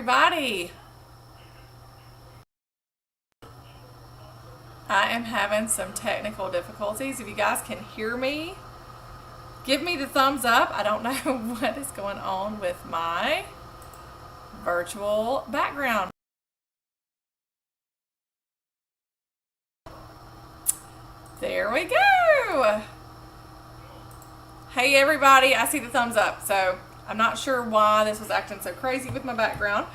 everybody. I am having some technical difficulties. If you guys can hear me, give me the thumbs up. I don't know what is going on with my virtual background. There we go. Hey everybody, I see the thumbs up. So I'm not sure why this was acting so crazy with my background.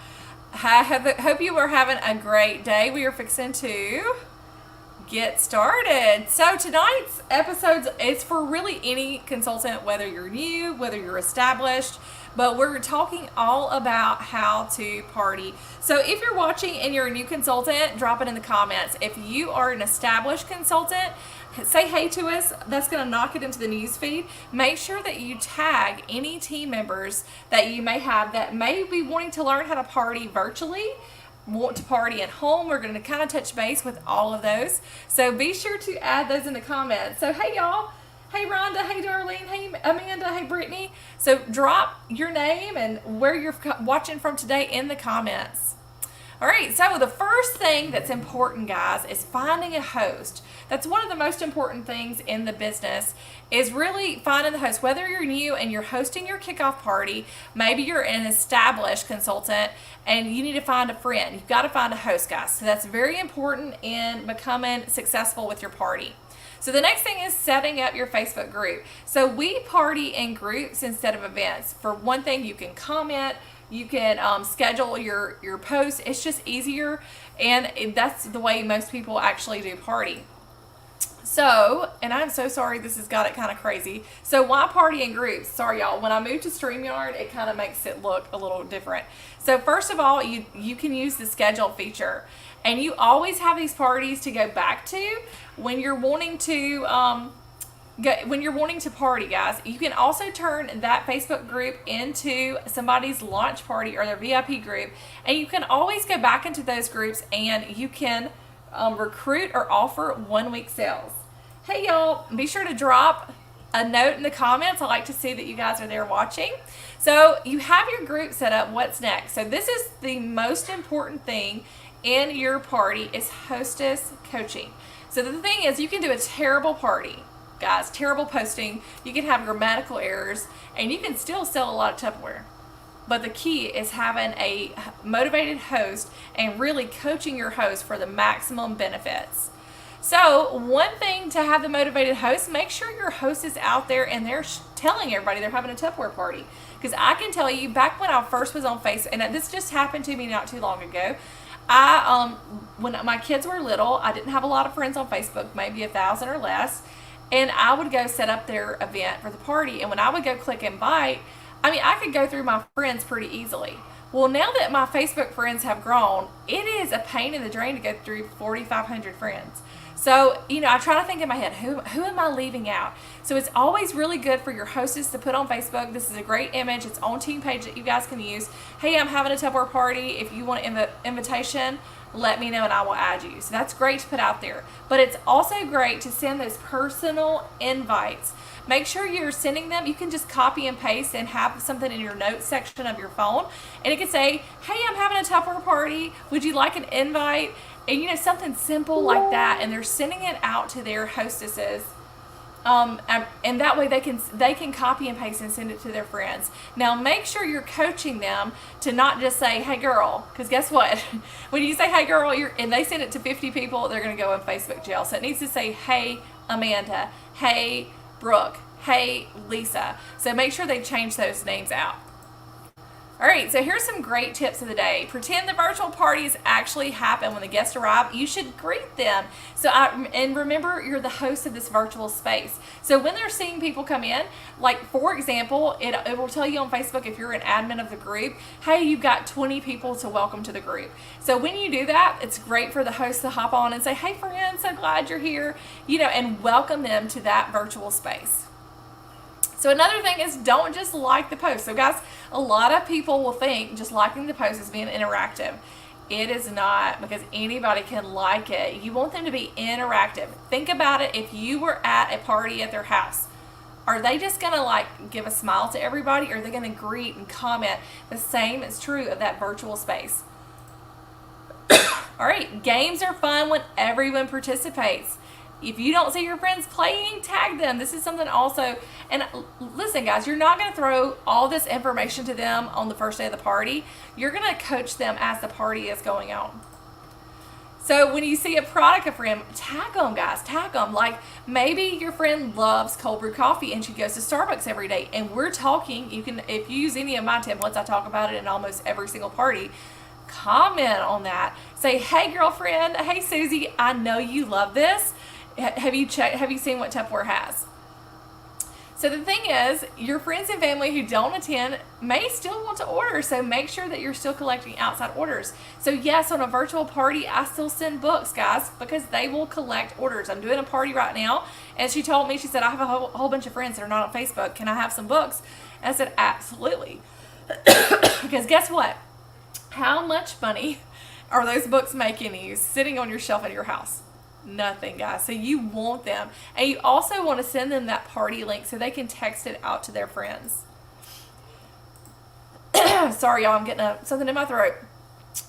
Hope you are having a great day. We are fixing to get started. So tonight's episode is for really any consultant, whether you're new, whether you're established, but we're talking all about how to party. So if you're watching and you're a new consultant, drop it in the comments. If you are an established consultant, say hey to us. That's going to knock it into the news feed. Make sure that you tag any team members that you may have that may be wanting to learn how to party virtually, want to party at home. We're going to kind of touch base with all of those. So be sure to add those in the comments. So hey y'all. Hey Rhonda, hey Darlene, hey Amanda, hey Brittany. So drop your name and where you're watching from today in the comments. All right, so the first thing that's important, guys, is finding a host. That's one of the most important things in the business, is really finding the host. Whether you're new and you're hosting your kickoff party, maybe you're an established consultant and you need to find a friend. You've got to find a host, guys. So that's very important in becoming successful with your party. So the next thing is setting up your Facebook group. So we party in groups instead of events. For one thing, you can comment, you can schedule your posts. It's just easier, and that's the way most people actually do party. So, and I'm so sorry, this has got it kind of crazy. So why party in groups? Sorry y'all, when I moved to StreamYard, it kind of makes it look a little different. So first of all, you can use the schedule feature, and you always have these parties to go back to when you're wanting to party, guys. You can also turn that Facebook group into somebody's launch party or their VIP group, and you can always go back into those groups and you can recruit or offer 1 week sales. Hey y'all, be sure to drop a note in the comments. I like to see that you guys are there watching. So you have your group set up. What's next? So this is the most important thing in your party, is hostess coaching. So the thing is, you can do a terrible party, guys, terrible posting. You can have grammatical errors, and you can still sell a lot of Tupperware. But the key is having a motivated host and really coaching your host for the maximum benefits. So one thing to have the motivated host, make sure your host is out there and they're telling everybody they're having a Tupperware party. Because I can tell you, back when I first was on Facebook, and this just happened to me not too long ago, when my kids were little, I didn't have a lot of friends on Facebook, maybe 1,000 or less, and I would go set up their event for the party. And when I would go click invite, I could go through my friends pretty easily. Well, now that my Facebook friends have grown, it is a pain in the drain to go through 4,500 friends. So, I try to think in my head, who am I leaving out? So it's always really good for your hostess to put on Facebook. This is a great image. It's on team page that you guys can use. Hey, I'm having a Tupperware party. If you want an invitation, let me know and I will add you. So that's great to put out there. But it's also great to send those personal invites. Make sure you're sending them. You can just copy and paste and have something in your notes section of your phone. And it can say, hey, I'm having a Tupperware party. Would you like an invite? And something simple like that. And they're sending it out to their hostesses. And that way they can copy and paste and send it to their friends. Now make sure you're coaching them to not just say, hey girl, because guess what? When you say hey girl, and they send it to 50 people, they're going to go in Facebook jail. So it needs to say, hey Amanda, hey Brooke, hey Lisa. So make sure they change those names out. All right, so here's some great tips of the day. Pretend the virtual parties actually happen when the guests arrive. You should greet them. And remember, you're the host of this virtual space. So when they're seeing people come in, like for example, it will tell you on Facebook if you're an admin of the group, hey, you've got 20 people to welcome to the group. So when you do that, it's great for the host to hop on and say, hey friends, so glad you're here, and welcome them to that virtual space. So another thing is, don't just like the post. So guys, a lot of people will think just liking the post is being interactive. It is not, because anybody can like it. You want them to be interactive. Think about it. If you were at a party at their house, Are they just gonna like give a smile to everybody, or are they gonna greet and comment? The same is true of that virtual space. All right, games are fun when everyone participates. If you don't see your friends playing, tag them. This is something also, and listen guys, you're not gonna throw all this information to them on the first day of the party. You're gonna coach them as the party is going on. So when you see a product of a friend, tag them guys, tag them. Like maybe your friend loves cold brew coffee and she goes to Starbucks every day, and we're talking, you can, if you use any of my templates, I talk about it in almost every single party. Comment on that. Say, hey girlfriend, hey Susie, I know you love this. Have you seen what Tupperware has? So the thing is, your friends and family who don't attend may still want to order, so make sure that you're still collecting outside orders. So yes, on a virtual party, I still send books, guys, because they will collect orders. I'm doing a party right now, and she told me, she said, I have a whole bunch of friends that are not on Facebook. Can I have some books? And I said, absolutely. Because guess what? How much money are those books making you sitting on your shelf at your house? Nothing, guys. So you want them, and you also want to send them that party link so they can text it out to their friends. Sorry y'all, I'm getting something in my throat.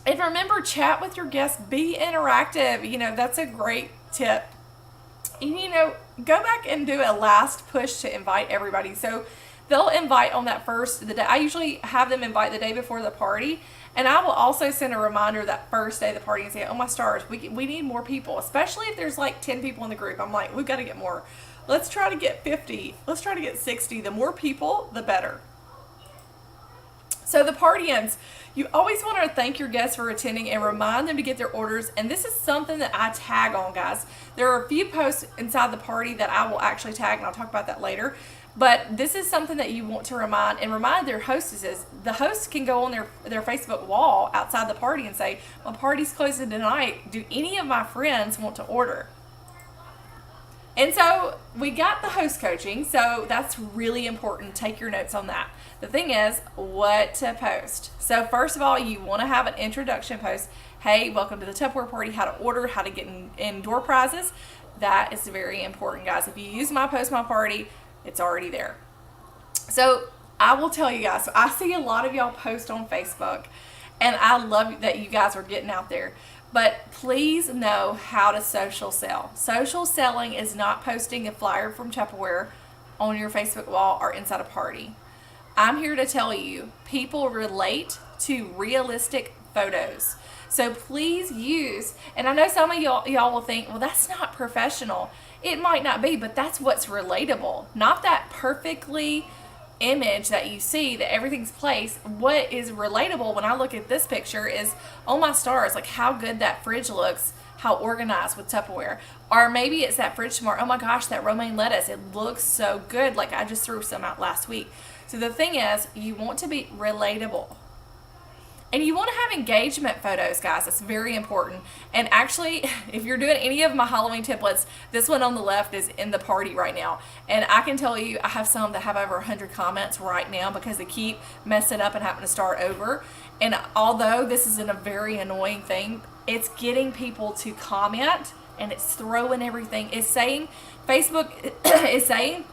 And remember, chat with your guests, be interactive. You know, that's a great tip. And you know, go back and do a last push to invite everybody. So they'll invite on that the day. I usually have them invite the day before the party, and I will also send a reminder that first day of the party and say, oh my stars, we need more people, especially if there's like 10 people in the group. I'm like, we've got to get more. Let's try to get 50. Let's try to get 60. The more people, the better. So the party ends. You always want to thank your guests for attending and remind them to get their orders. And this is something that I tag on, guys. There are a few posts inside the party that I will actually tag, and I'll talk about that later. But this is something that you want to remind their hostesses. The hosts can go on their Facebook wall outside the party and say, my party's closing tonight. Do any of my friends want to order? And so we got the host coaching, so that's really important. Take your notes on that. The thing is, what to post. So first of all, you want to have an introduction post. Hey, welcome to the Tupperware party, how to order, how to get in door prizes. That is very important, guys. If you use my Post My Party, it's already there. So I will tell you guys, so I see a lot of y'all post on Facebook, and I love that you guys are getting out there. But please know how to social sell. Social selling is not posting a flyer from Tupperware on your Facebook wall or inside a party. I'm here to tell you, people relate to realistic photos. So please use, and I know some of y'all will think, well, that's not professional. It might not be, but that's what's relatable. Not that perfectly image that you see that everything's placed. What is relatable when I look at this picture is, oh my stars, like how good that fridge looks, how organized with Tupperware. Or maybe it's that fridge smart, oh my gosh, that romaine lettuce, it looks so good, like I just threw some out last week. So the thing is, you want to be relatable. And you want to have engagement photos, guys. That's very important. And actually, if you're doing any of my Halloween templates, this one on the left is in the party right now. And I can tell you, I have some that have over 100 comments right now because they keep messing up and having to start over. And although this is a very annoying thing, it's getting people to comment, and it's throwing everything. It's saying, Facebook is saying,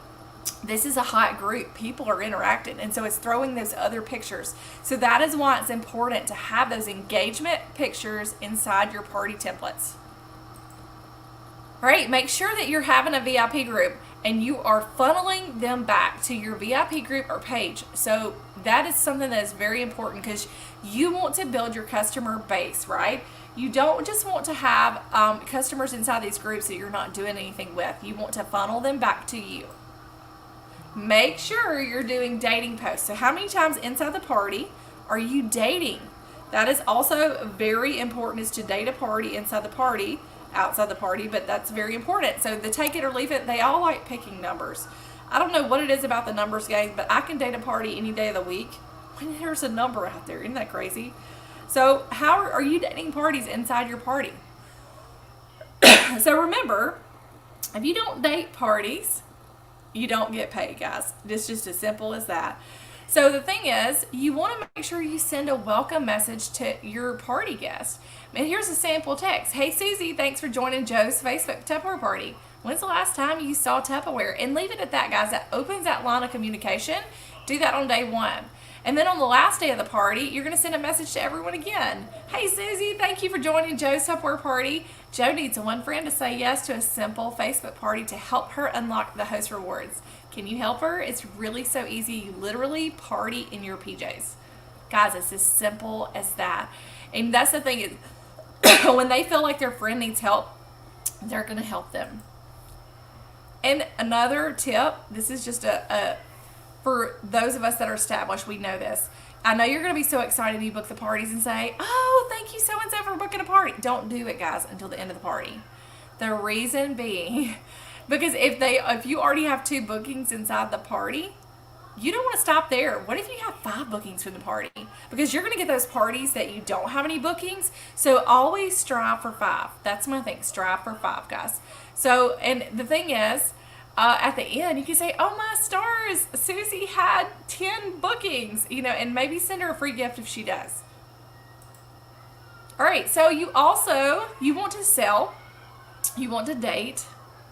this is a hot group. People are interacting, and so it's throwing those other pictures. So that is why it's important to have those engagement pictures inside your party templates. All right, make sure that you're having a VIP group and you are funneling them back to your VIP group or page. So that is something that is very important because you want to build your customer base, right? You don't just want to have customers inside these groups that you're not doing anything with. You want to funnel them back to you. Make sure you're doing dating posts. So how many times inside the party are you dating? That is also very important, is to date a party inside the party, outside the party, but that's very important. So the take it or leave it, they all like picking numbers. I don't know what it is about the numbers game, but I can date a party any day of the week when there's a number out there. Isn't that crazy? So how are you dating parties inside your party? So remember, if you don't date parties, you don't get paid, guys. It's just as simple as that. So the thing is, you want to make sure you send a welcome message to your party guests. And here's a sample text. Hey Susie, thanks for joining Joe's Facebook Tupperware party. When's the last time you saw Tupperware? And leave it at that, guys. That opens that line of communication. Do that on day one. And then on the last day of the party, you're going to send a message to everyone again. Hey Susie, thank you for joining Joe's Tupperware party. Joe needs one friend to say yes to a simple Facebook party to help her unlock the host rewards. Can you help her? It's really so easy. You literally party in your PJs. Guys, it's as simple as that. And that's the thing is, when they feel like their friend needs help, they're going to help them. And another tip, this is just for those of us that are established, we know this. I know you're going to be so excited you book the parties and say, oh, thank you so-and-so for booking a party. Don't do it, guys, until the end of the party. The reason being, because if you already have 2 bookings inside the party, you don't want to stop there. What if you have 5 bookings for the party? Because you're going to get those parties that you don't have any bookings. So always strive for 5. That's my thing. Strive for 5, guys. So, and the thing is, at the end, you can say, oh my stars, Susie had 10 bookings, and maybe send her a free gift if she does. All right, so you want to sell, you want to date,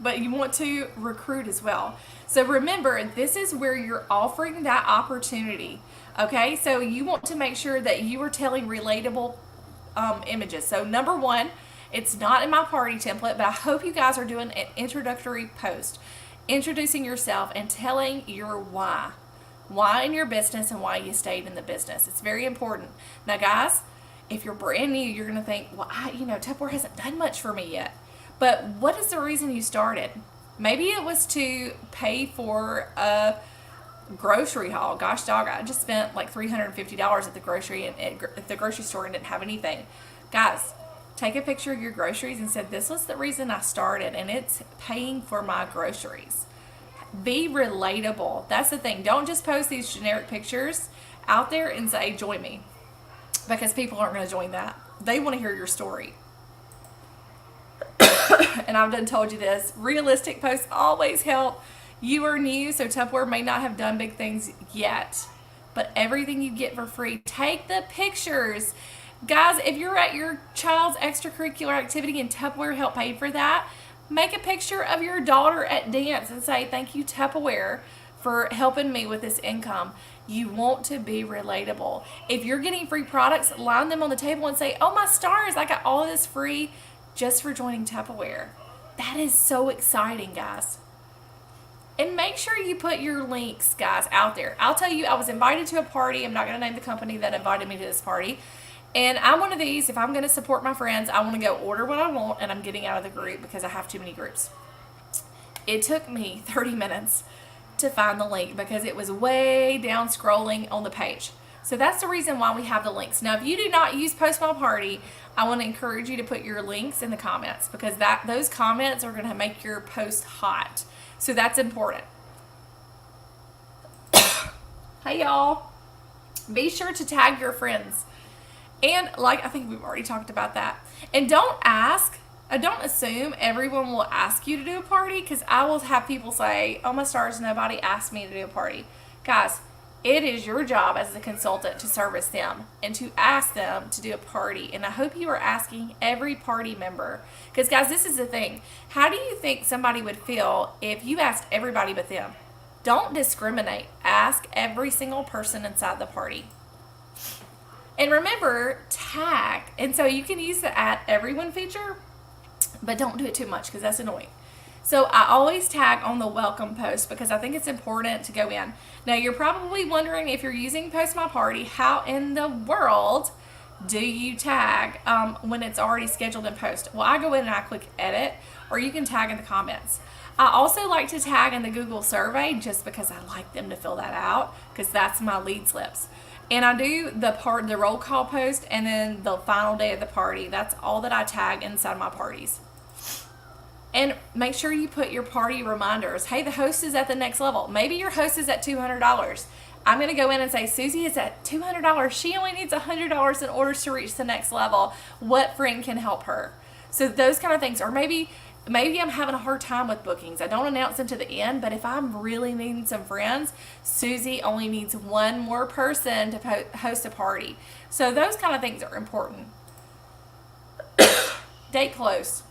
but you want to recruit as well. So remember, this is where you're offering that opportunity. Okay, so you want to make sure that you are telling relatable images. So number 1, it's not in my party template, but I hope you guys are doing an introductory post, introducing yourself and telling your why in your business and why you stayed in the business. It's very important. Now, guys, if you're brand new, you're going to think, well, Tupperware hasn't done much for me yet. But what is the reason you started? Maybe it was to pay for a grocery haul. Gosh dog, I just spent like $350 at the grocery store and didn't have anything. Guys, take a picture of your groceries and said, this was the reason I started, and it's paying for my groceries. Be relatable. That's the thing. Don't just post these generic pictures out there and say, join me, because people aren't going to join that. They want to hear your story. And I've done told you this. Realistic posts always help. You are new, so Tupperware may not have done big things yet, but everything you get for free. Take the pictures. Guys, if you're at your child's extracurricular activity and Tupperware helped pay for that, make a picture of your daughter at dance and say, thank you, Tupperware, for helping me with this income. You want to be relatable. If you're getting free products, line them on the table and say, oh my stars, I got all of this free just for joining Tupperware. That is so exciting, guys. And make sure you put your links, guys, out there. I'll tell you, I was invited to a party. I'm not going to name the company that invited me to this party. And I'm one of these, if I'm going to support my friends, I want to go order what I want, and I'm getting out of the group because I have too many groups. It took me 30 minutes to find the link because it was way down scrolling on the page. So that's the reason why we have the links. Now, if you do not use Post My Party, I want to encourage you to put your links in the comments, because those comments are going to make your post hot. So that's important. Hey, y'all. Be sure to tag your friends. And I think we've already talked about that. And don't assume everyone will ask you to do a party, because I will have people say, oh my stars, nobody asked me to do a party. Guys, it is your job as a consultant to service them and to ask them to do a party. And I hope you are asking every party member. Because, guys, this is the thing. How do you think somebody would feel if you asked everybody but them? Don't discriminate. Ask every single person inside the party. And remember, tag. And so you can use the @everyone feature, but don't do it too much because that's annoying. So I always tag on the welcome post because I think it's important to go in. Now, you're probably wondering, if you're using Post My Party, how in the world do you tag when it's already scheduled in post? Well, I go in and I click edit, or you can tag in the comments. I also like to tag in the Google survey just because I like them to fill that out, because that's my lead slips. And I do the roll call post and then the final day of the party. That's all that I tag inside my parties. And make sure you put your party reminders. Hey, the host is at the next level. Maybe your host is at $200. I'm going to go in and say, Susie is at $200. She only needs $100 in order to reach the next level. What friend can help her? So those kind of things. Or maybe I'm having a hard time with bookings. I don't announce them to the end, but if I'm really needing some friends, Susie only needs one more person to host a party. So those kind of things are important. date close.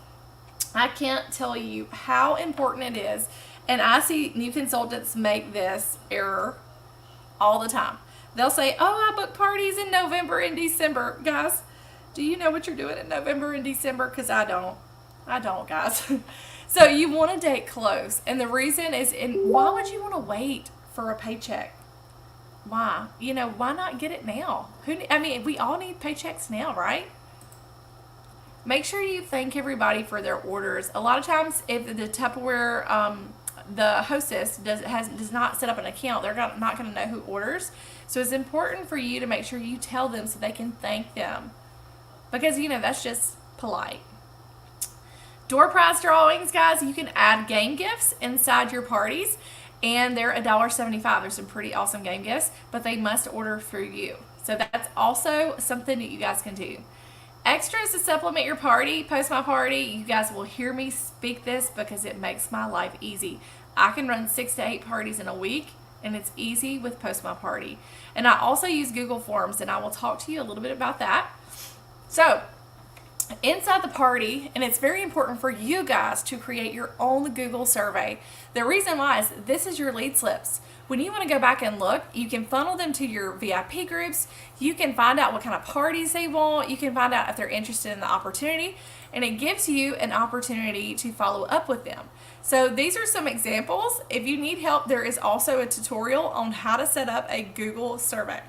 I can't tell you how important it is. And I see new consultants make this error all the time. They'll say, oh, I book parties in November and December. Guys, do you know what you're doing in November and December? Because I don't. I don't, guys. So you want to date close. And the reason is, why would you want to wait for a paycheck? Why? You know, why not get it now? We all need paychecks now, right? Make sure you thank everybody for their orders. A lot of times, if the Tupperware, the hostess does not set up an account, they're not going to know who orders. So it's important for you to make sure you tell them so they can thank them. Because, you know, that's just polite. Door prize drawings, guys, you can add game gifts inside your parties, and they're $1.75. There's some pretty awesome game gifts, but they must order through you. So that's also something that you guys can do. Extras to supplement your party, Post My Party. You guys will hear me speak this because it makes my life easy. I can run 6 to 8 parties in a week, and it's easy with Post My Party. And I also use Google Forms, and I will talk to you a little bit about that. So, inside the party, and it's very important for you guys to create your own Google survey. The reason why is this is your lead slips. When you want to go back and look, you can funnel them to your VIP groups. You can find out what kind of parties they want. You can find out if they're interested in the opportunity, and it gives you an opportunity to follow up with them. So these are some examples. If you need help, there is also a tutorial on how to set up a Google survey.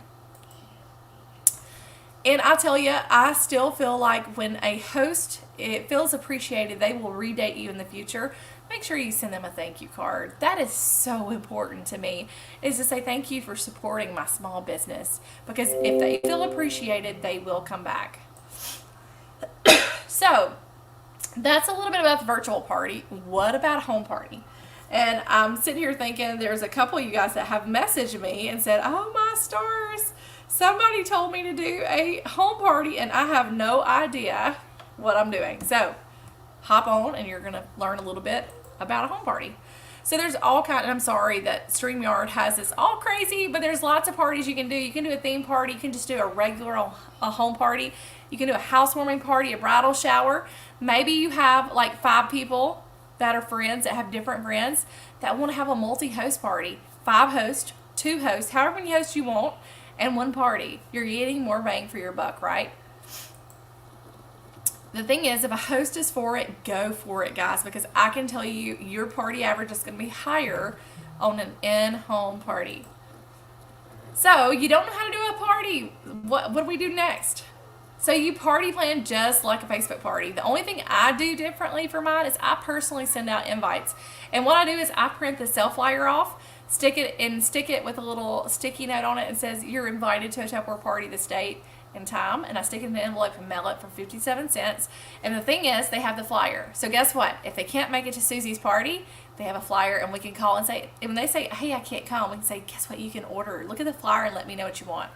And I tell you, I still feel like when a host feels appreciated, they will redate you in the future. Make sure you send them a thank you card. That is so important to me, is to say thank you for supporting my small business. Because if they feel appreciated, they will come back. So, that's a little bit about the virtual party. What about a home party? And I'm sitting here thinking there's a couple of you guys that have messaged me and said, oh my stars, somebody told me to do a home party and I have no idea what I'm doing. So hop on and you're going to learn a little bit about a home party. So there's all kinds, and I'm sorry that StreamYard has this all crazy, but there's lots of parties you can do. You can do a theme party. You can just do a regular a home party. You can do a housewarming party, a bridal shower. Maybe you have like 5 people that are friends, that have different friends, that want to have a multi-host party. 5 hosts, 2 hosts, however many hosts you want, and 1 party. You're getting more bang for your buck, right? The thing is, if a host is for it, go for it, guys, because I can tell you your party average is going to be higher on an in-home party. So, you don't know how to do a party. What do we do next? So, you party plan just like a Facebook party. The only thing I do differently for mine is I personally send out invites. And what I do is I print the self-flyer off, stick it with a little sticky note on it and says, you're invited to a Tupperware party this date and time, and I stick it in an envelope and mail it for 57 cents. And the thing is, they have the flyer. So guess what? If they can't make it to Susie's party, they have a flyer, and we can call and say, and when they say, hey, I can't come, we can say, guess what? You can order. Look at the flyer and let me know what you want.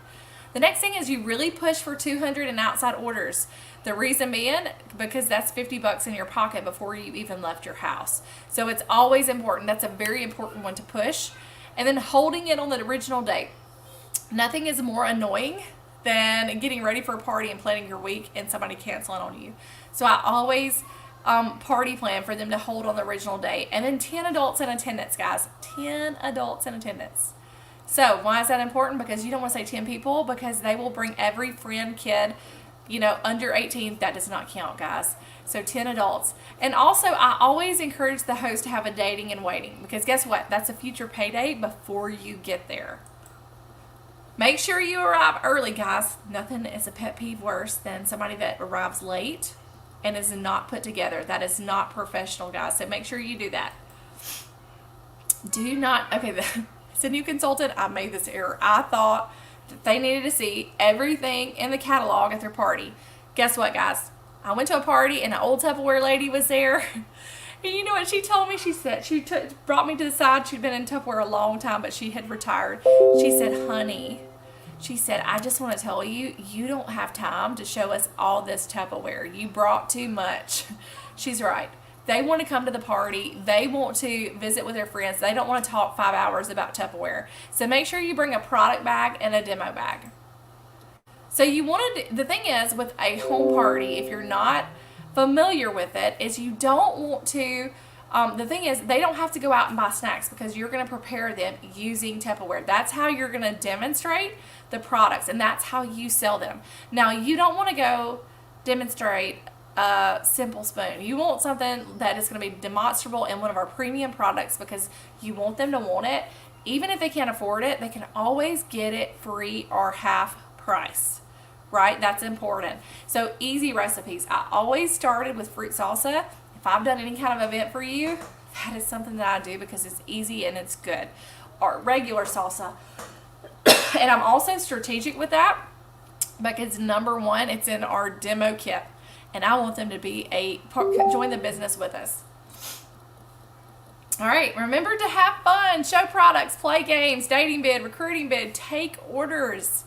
The next thing is you really push for 200 and outside orders. The reason being, because that's $50 in your pocket before you even left your house. So it's always important. That's a very important one to push. And then holding it on the original date. Nothing is more annoying than getting ready for a party and planning your week and somebody canceling on you. So I always party plan for them to hold on the original date. And then 10 adults in attendance, guys. 10 adults in attendance. So why is that important? Because you don't want to say 10 people, because they will bring every friend, kid, under 18. That does not count, guys. So 10 adults. And also, I always encourage the host to have a dating and waiting, because guess what? That's a future payday before you get there. Make sure you arrive early, guys. Nothing is a pet peeve worse than somebody that arrives late and is not put together. That is not professional, guys. So make sure you do that. Do not, okay, as a new consultant, I made this error. I thought that they needed to see everything in the catalog at their party. Guess what, guys? I went to a party and an old Tupperware lady was there. And you know what she told me? She said, brought me to the side. She'd been in Tupperware a long time, but she had retired. She said, honey, she said, I just want to tell you, you don't have time to show us all this Tupperware. You brought too much. She's right. They want to come to the party. They want to visit with their friends. They don't want to talk 5 hours about Tupperware. So make sure you bring a product bag and a demo bag. So you want to, the thing is, with a home party, if you're not familiar with it, is you don't want to, the thing is, they don't have to go out and buy snacks because you're going to prepare them using Tupperware. That's how you're going to demonstrate the products, and that's how you sell them. Now, you don't want to go demonstrate a simple spoon. You want something that is going to be demonstrable in one of our premium products because you want them to want it. Even if they can't afford it, they can always get it free or half price, right? That's important. So easy recipes. I always started with fruit salsa. If I've done any kind of event for you, that is something that I do because it's easy and it's good. Or regular salsa. And I'm also strategic with that because number one, it's in our demo kit. And I want them to be join the business with us. All right, remember to have fun, show products, play games, dating bid, recruiting bid, take orders.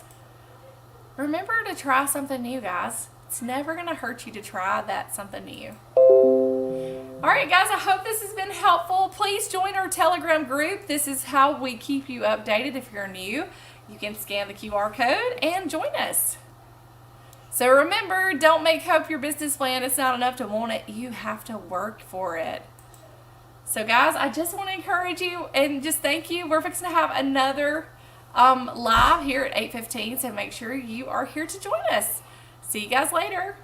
Remember to try something new, guys. It's never going to hurt you to try something new. All right, guys, I hope this has been helpful. Please join our Telegram group. This is how we keep you updated. If you're new, you can scan the QR code and join us. So remember, don't make hope your business plan. It's not enough to want it. You have to work for it. So guys, I just want to encourage you and just thank you. We're fixing to have another live here at 8:15, so make sure you are here to join us. See you guys later.